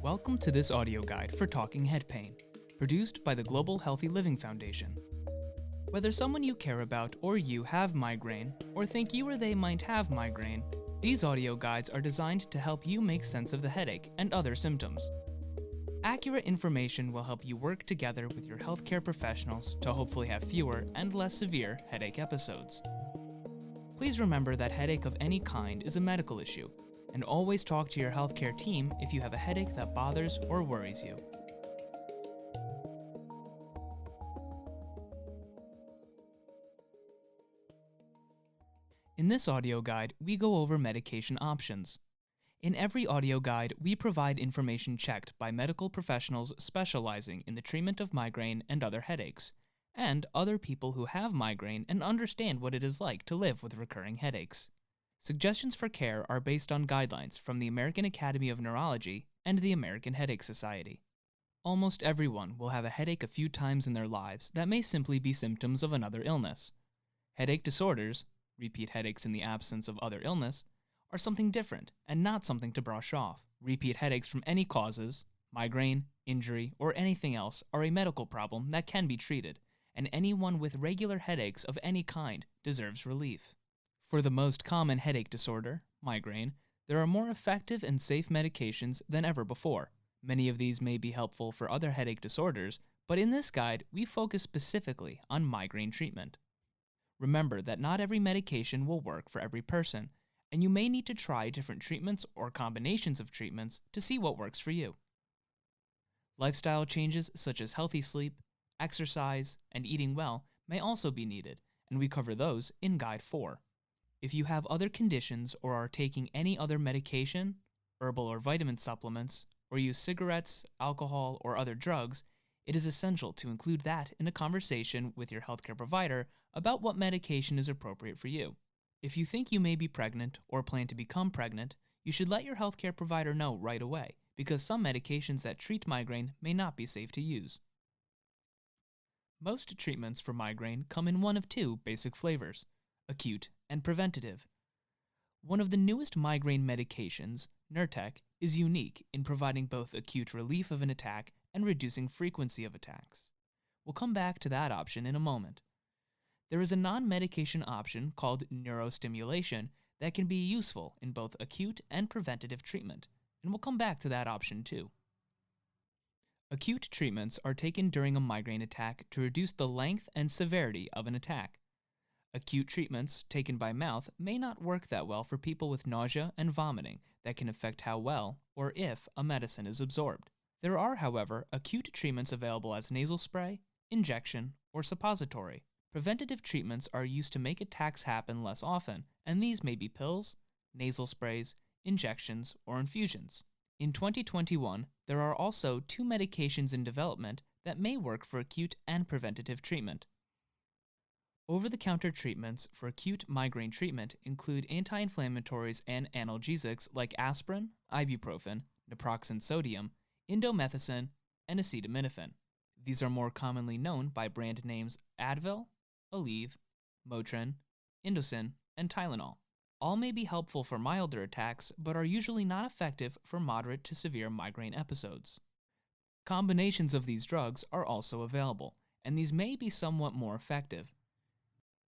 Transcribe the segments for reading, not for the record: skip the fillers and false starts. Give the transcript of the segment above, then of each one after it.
Welcome to this audio guide for talking head pain, produced by the Global Healthy Living Foundation. Whether someone you care about or you have migraine, or think you or they might have migraine, these audio guides are designed to help you make sense of the headache and other symptoms. Accurate information will help you work together with your healthcare professionals to hopefully have fewer and less severe headache episodes. Please remember that headache of any kind is a medical issue, and always talk to your healthcare team if you have a headache that bothers or worries you. In this audio guide, we go over medication options. In every audio guide, we provide information checked by medical professionals specializing in the treatment of migraine and other headaches, and other people who have migraine and understand what it is like to live with recurring headaches. Suggestions for care are based on guidelines from the American Academy of Neurology and the American Headache Society. Almost everyone will have a headache a few times in their lives that may simply be symptoms of another illness. Headache disorders, repeat headaches in the absence of other illness, are something different and not something to brush off. Repeat headaches from any causes, migraine, injury, or anything else are a medical problem that can be treated, and anyone with regular headaches of any kind deserves relief. For the most common headache disorder, migraine, there are more effective and safe medications than ever before. Many of these may be helpful for other headache disorders, but in this guide, we focus specifically on migraine treatment. Remember that not every medication will work for every person, and you may need to try different treatments or combinations of treatments to see what works for you. Lifestyle changes such as healthy sleep, exercise, and eating well may also be needed, and we cover those in Guide 4. If you have other conditions or are taking any other medication, herbal or vitamin supplements, or use cigarettes, alcohol, or other drugs, it is essential to include that in a conversation with your healthcare provider about what medication is appropriate for you. If you think you may be pregnant or plan to become pregnant, you should let your healthcare provider know right away, because some medications that treat migraine may not be safe to use. Most treatments for migraine come in one of two basic flavors: acute and preventative. One of the newest migraine medications, Nurtec, is unique in providing both acute relief of an attack and reducing frequency of attacks. We'll come back to that option in a moment. There is a non-medication option called neurostimulation that can be useful in both acute and preventative treatment, and we'll come back to that option too. Acute treatments are taken during a migraine attack to reduce the length and severity of an attack. Acute treatments taken by mouth may not work that well for people with nausea and vomiting that can affect how well or if a medicine is absorbed. There are, however, acute treatments available as nasal spray, injection, or suppository. Preventative treatments are used to make attacks happen less often, and these may be pills, nasal sprays, injections, or infusions. In 2021, there are also two medications in development that may work for acute and preventative treatment. Over-the-counter treatments for acute migraine treatment include anti-inflammatories and analgesics like aspirin, ibuprofen, naproxen sodium, indomethacin, and acetaminophen. These are more commonly known by brand names Advil, Aleve, Motrin, Indocin, and Tylenol. All may be helpful for milder attacks, but are usually not effective for moderate to severe migraine episodes. Combinations of these drugs are also available, and these may be somewhat more effective.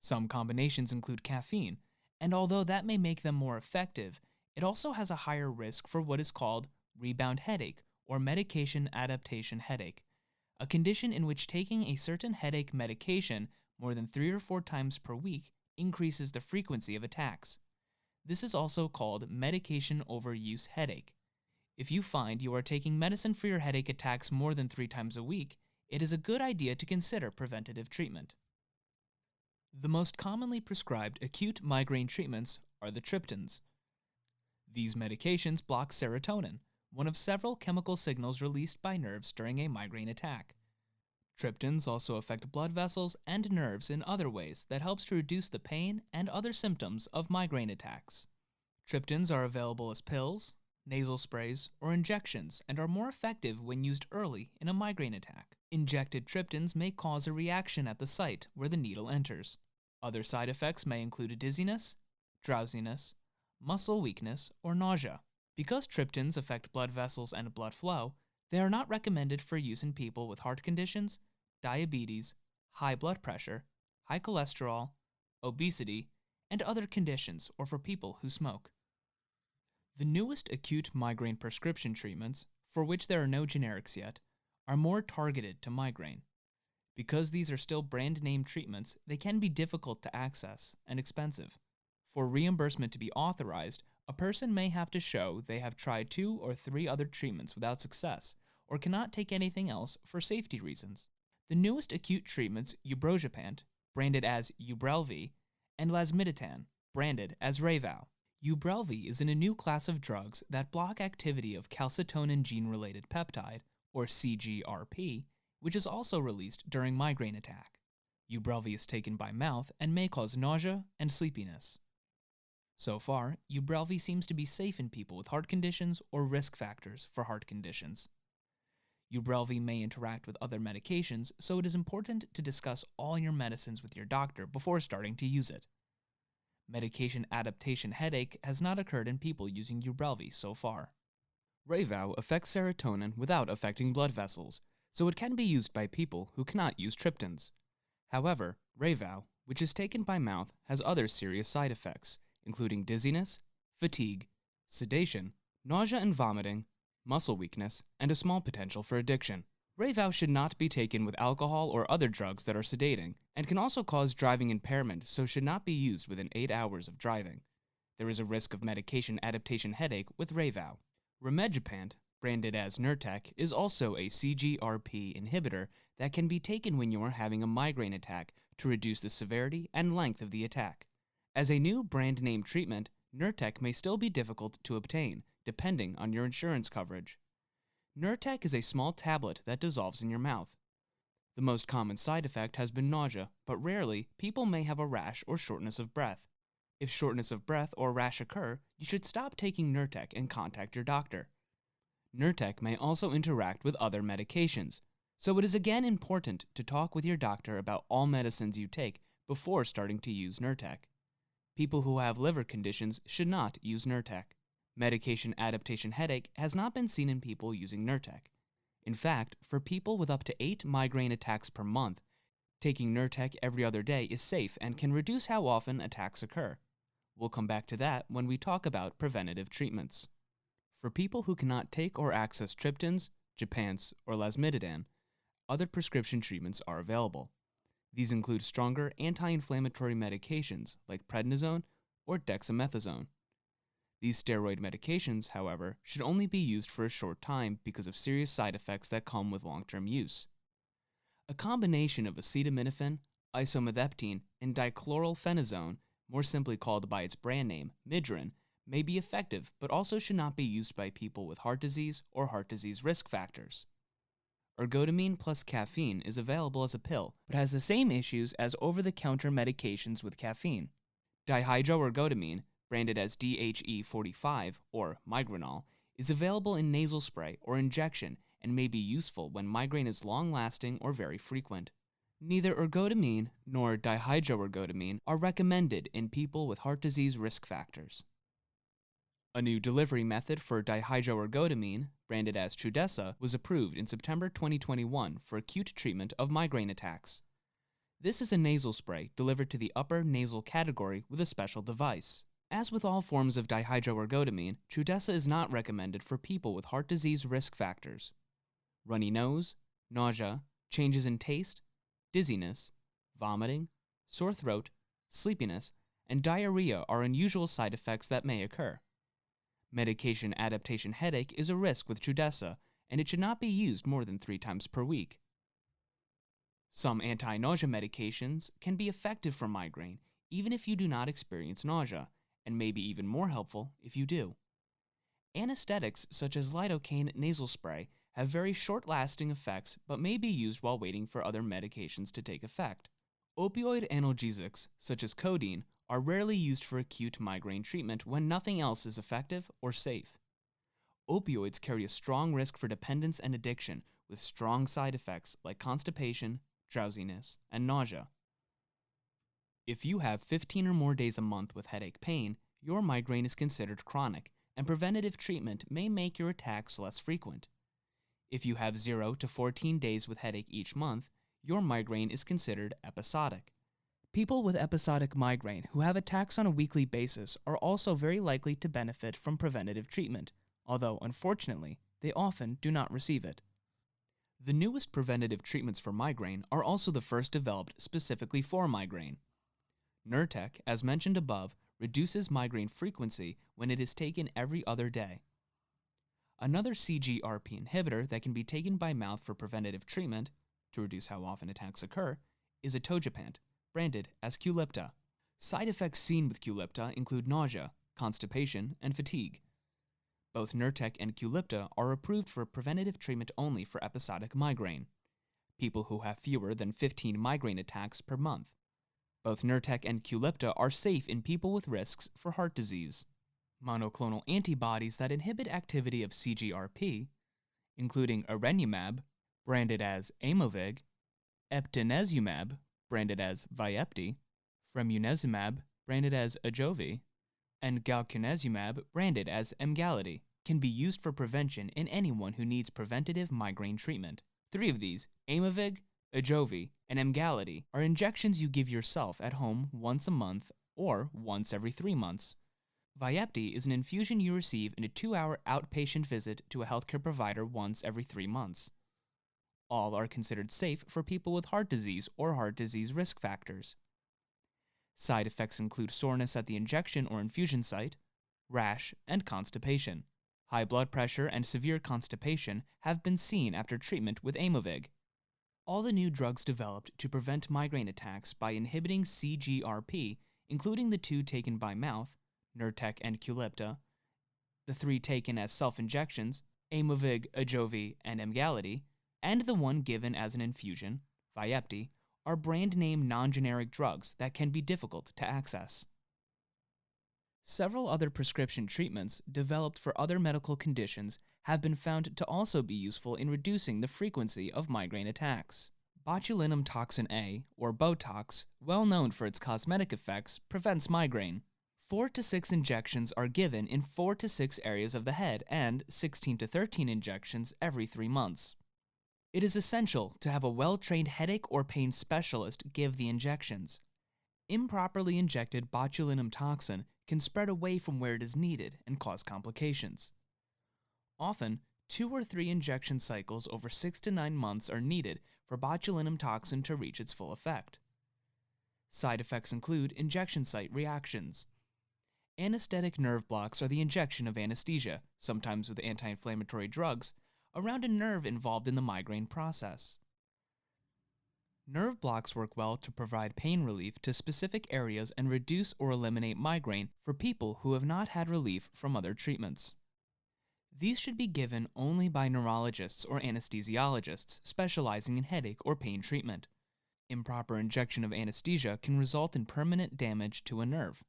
Some combinations include caffeine, and although that may make them more effective, it also has a higher risk for what is called rebound headache or medication adaptation headache, a condition in which taking a certain headache medication more than 3 or 4 times per week increases the frequency of attacks. This is also called medication overuse headache. If you find you are taking medicine for your headache attacks more than 3 times a week, it is a good idea to consider preventative treatment. The most commonly prescribed acute migraine treatments are the triptans. These medications block serotonin, one of several chemical signals released by nerves during a migraine attack. Triptans also affect blood vessels and nerves in other ways that helps to reduce the pain and other symptoms of migraine attacks. Triptans are available as pills, nasal sprays, or injections and are more effective when used early in a migraine attack. Injected triptans may cause a reaction at the site where the needle enters. Other side effects may include dizziness, drowsiness, muscle weakness, or nausea. Because triptans affect blood vessels and blood flow, they are not recommended for use in people with heart conditions, diabetes, high blood pressure, high cholesterol, obesity, and other conditions, or for people who smoke. The newest acute migraine prescription treatments, for which there are no generics yet, are more targeted to migraine. Because these are still brand name treatments, they can be difficult to access and expensive. For reimbursement to be authorized, a person may have to show they have tried 2 or 3 other treatments without success, or cannot take anything else for safety reasons. The newest acute treatments, ubrogepant, branded as Ubrelvy, and lasmiditan, branded as Rayvow. Ubrelvy is in a new class of drugs that block activity of calcitonin gene-related peptide, or CGRP, which is also released during migraine attack. Ubrelvy is taken by mouth and may cause nausea and sleepiness. So far, Ubrelvy seems to be safe in people with heart conditions or risk factors for heart conditions. Ubrelvy may interact with other medications, so it is important to discuss all your medicines with your doctor before starting to use it. Medication adaptation headache has not occurred in people using Ubrelvy so far. Rayvow affects serotonin without affecting blood vessels, so it can be used by people who cannot use triptans. However, Rayvow, which is taken by mouth, has other serious side effects, including dizziness, fatigue, sedation, nausea and vomiting, muscle weakness, and a small potential for addiction. Rayvow should not be taken with alcohol or other drugs that are sedating, and can also cause driving impairment, so should not be used within 8 hours of driving. There is a risk of medication adaptation headache with Rayvow. Rimegepant, branded as Nurtec, is also a CGRP inhibitor that can be taken when you are having a migraine attack to reduce the severity and length of the attack. As a new brand name treatment, Nurtec may still be difficult to obtain, depending on your insurance coverage. Nurtec is a small tablet that dissolves in your mouth. The most common side effect has been nausea, but rarely, people may have a rash or shortness of breath. If shortness of breath or rash occur, you should stop taking Nurtec and contact your doctor. Nurtec may also interact with other medications, so it is again important to talk with your doctor about all medicines you take before starting to use Nurtec. People who have liver conditions should not use Nurtec. Medication adaptation headache has not been seen in people using Nurtec. In fact, for people with up to 8 migraine attacks per month, taking Nurtec every other day is safe and can reduce how often attacks occur. We'll come back to that when we talk about preventative treatments. For people who cannot take or access triptans, Gepants, or lasmiditan, other prescription treatments are available. These include stronger anti-inflammatory medications like prednisone or dexamethasone. These steroid medications, however, should only be used for a short time because of serious side effects that come with long-term use. A combination of acetaminophen, isometheptine, and dichlorylphenazone, more simply called by its brand name, Migraine, may be effective but also should not be used by people with heart disease or heart disease risk factors. Ergotamine plus caffeine is available as a pill, but has the same issues as over-the-counter medications with caffeine. Dihydroergotamine, branded as DHE45 or Migranol, is available in nasal spray or injection and may be useful when migraine is long-lasting or very frequent. Neither ergotamine nor dihydroergotamine are recommended in people with heart disease risk factors. A new delivery method for dihydroergotamine, branded as Trudhesa, was approved in September 2021 for acute treatment of migraine attacks. This is a nasal spray delivered to the upper nasal category with a special device. As with all forms of dihydroergotamine, Trudhesa is not recommended for people with heart disease risk factors. Runny nose, nausea, changes in taste, dizziness, vomiting, sore throat, sleepiness, and diarrhea are unusual side effects that may occur. Medication adaptation headache is a risk with Trudhesa, and it should not be used more than 3 times per week. Some anti-nausea medications can be effective for migraine, even if you do not experience nausea, and may be even more helpful if you do. Anesthetics such as lidocaine nasal spray have very short-lasting effects but may be used while waiting for other medications to take effect. Opioid analgesics, such as codeine, are rarely used for acute migraine treatment when nothing else is effective or safe. Opioids carry a strong risk for dependence and addiction, with strong side effects like constipation, drowsiness, and nausea. If you have 15 or more days a month with headache pain, your migraine is considered chronic, and preventative treatment may make your attacks less frequent. If you have 0 to 14 days with headache each month, your migraine is considered episodic. People with episodic migraine who have attacks on a weekly basis are also very likely to benefit from preventative treatment, although unfortunately, they often do not receive it. The newest preventative treatments for migraine are also the first developed specifically for migraine. Nurtec, as mentioned above, reduces migraine frequency when it is taken every other day. Another CGRP inhibitor that can be taken by mouth for preventative treatment, to reduce how often attacks occur, is atogepant, branded as Qulipta. Side effects seen with Qulipta include nausea, constipation, and fatigue. Both Nurtec and Qulipta are approved for preventative treatment only for episodic migraine, people who have fewer than 15 migraine attacks per month. Both Nurtec and Qulipta are safe in people with risks for heart disease. Monoclonal antibodies that inhibit activity of CGRP, including arenumab, branded as Aimovig, eptinezumab, branded as Vyepti, fremunezumab, branded as Ajovy, and galcanezumab, branded as Emgality, can be used for prevention in anyone who needs preventative migraine treatment. 3 of these, Aimovig, Ajovy, and Emgality, are injections you give yourself at home once a month or once every 3 months. Vyepti is an infusion you receive in a 2-hour outpatient visit to a healthcare provider once every 3 months. All are considered safe for people with heart disease or heart disease risk factors. Side effects include soreness at the injection or infusion site, rash, and constipation. High blood pressure and severe constipation have been seen after treatment with Aimovig. All the new drugs developed to prevent migraine attacks by inhibiting CGRP, including the 2 taken by mouth, Nurtec and Qulipta, the 3 taken as self-injections, Aimovig, Ajovy, and Emgality, and the 1 given as an infusion, Vyepti, are brand-name non-generic drugs that can be difficult to access. Several other prescription treatments developed for other medical conditions have been found to also be useful in reducing the frequency of migraine attacks. Botulinum toxin A, or Botox, well known for its cosmetic effects, prevents migraine. 4 to 6 injections are given in 4 to 6 areas of the head and 16 to 13 injections every 3 months. It is essential to have a well-trained headache or pain specialist give the injections. Improperly injected botulinum toxin can spread away from where it is needed and cause complications. Often, 2 or 3 injection cycles over 6 to 9 months are needed for botulinum toxin to reach its full effect. Side effects include injection site reactions. Anesthetic nerve blocks are the injection of anesthesia, sometimes with anti-inflammatory drugs, around a nerve involved in the migraine process. Nerve blocks work well to provide pain relief to specific areas and reduce or eliminate migraine for people who have not had relief from other treatments. These should be given only by neurologists or anesthesiologists specializing in headache or pain treatment. Improper injection of anesthesia can result in permanent damage to a nerve.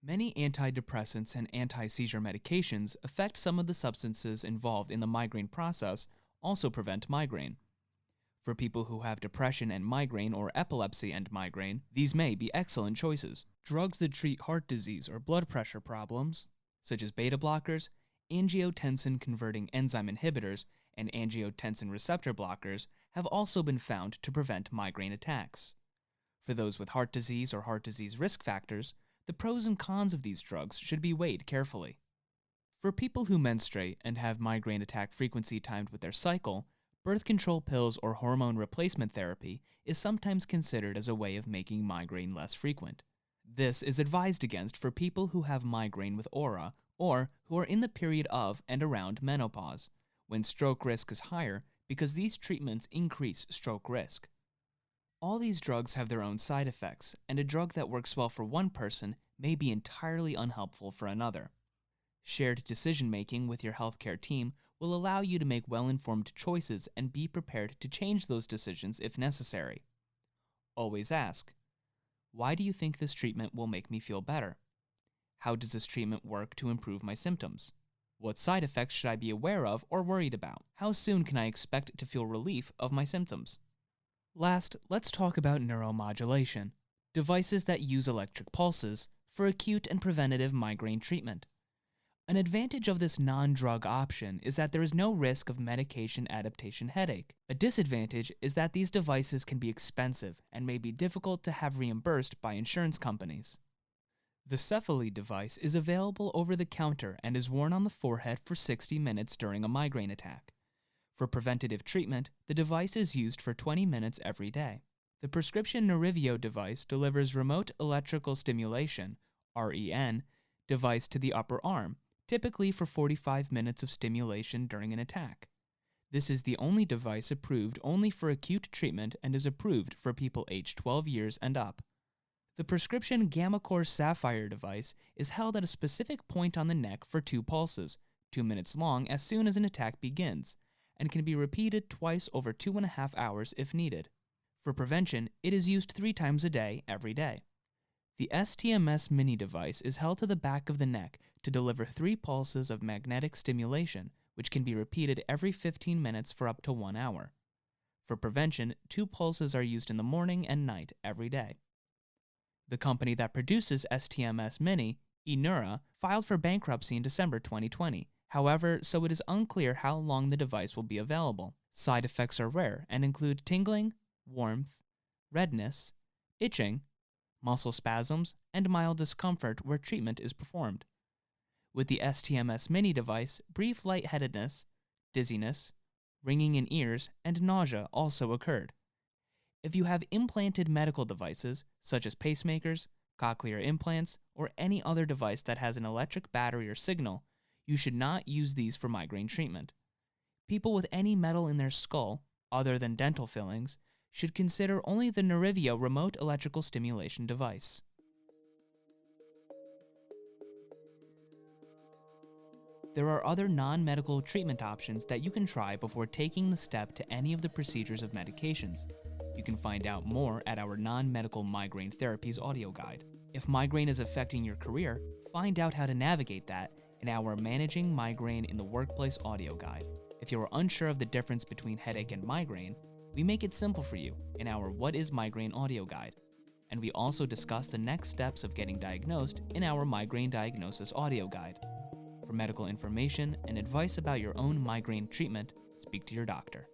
Many antidepressants and anti-seizure medications affect some of the substances involved in the migraine process, also prevent migraine. For people who have depression and migraine or epilepsy and migraine, these may be excellent choices. Drugs that treat heart disease or blood pressure problems, such as beta blockers, angiotensin-converting enzyme inhibitors, and angiotensin receptor blockers, have also been found to prevent migraine attacks. For those with heart disease or heart disease risk factors, the pros and cons of these drugs should be weighed carefully. For people who menstruate and have migraine attack frequency timed with their cycle, birth control pills or hormone replacement therapy is sometimes considered as a way of making migraine less frequent. This is advised against for people who have migraine with aura or who are in the period of and around menopause, when stroke risk is higher because these treatments increase stroke risk. All these drugs have their own side effects, and a drug that works well for one person may be entirely unhelpful for another. Shared decision-making with your healthcare team will allow you to make well-informed choices and be prepared to change those decisions if necessary. Always ask, why do you think this treatment will make me feel better? How does this treatment work to improve my symptoms? What side effects should I be aware of or worried about? How soon can I expect to feel relief of my symptoms? Last, let's talk about neuromodulation, devices that use electric pulses for acute and preventative migraine treatment. An advantage of this non-drug option is that there is no risk of medication adaptation headache. A disadvantage is that these devices can be expensive and may be difficult to have reimbursed by insurance companies. The Cephalid device is available over the counter and is worn on the forehead for 60 minutes during a migraine attack. For preventative treatment, the device is used for 20 minutes every day. The prescription Nerivio device delivers remote electrical stimulation, REN, device to the upper arm, typically for 45 minutes of stimulation during an attack. This is the only device approved only for acute treatment and is approved for people aged 12 years and up. The prescription GammaCore Sapphire device is held at a specific point on the neck for 2 pulses, 2 minutes long as soon as an attack begins, and can be repeated twice over 2.5 hours if needed. For prevention, it is used 3 times a day, every day. The STMS mini device is held to the back of the neck to deliver 3 pulses of magnetic stimulation, which can be repeated every 15 minutes for up to 1 hour. For prevention, 2 pulses are used in the morning and night every day. The company that produces STMS Mini, eNeura, filed for bankruptcy in December 2020. However, so it is unclear how long the device will be available. Side effects are rare and include tingling, warmth, redness, itching, muscle spasms, and mild discomfort where treatment is performed. With the STMS Mini device, brief lightheadedness, dizziness, ringing in ears, and nausea also occurred. If you have implanted medical devices, such as pacemakers, cochlear implants, or any other device that has an electric battery or signal, you should not use these for migraine treatment. People with any metal in their skull, other than dental fillings, should consider only the Nerivio remote electrical stimulation device. There are other non-medical treatment options that you can try before taking the step to any of the procedures of medications. You can find out more at our non-medical migraine therapies audio guide. If migraine is affecting your career, find out how to navigate that in our Managing Migraine in the Workplace audio guide. If you are unsure of the difference between headache and migraine, we make it simple for you in our What is Migraine audio guide. And we also discuss the next steps of getting diagnosed in our Migraine Diagnosis audio guide. For medical information and advice about your own migraine treatment, speak to your doctor.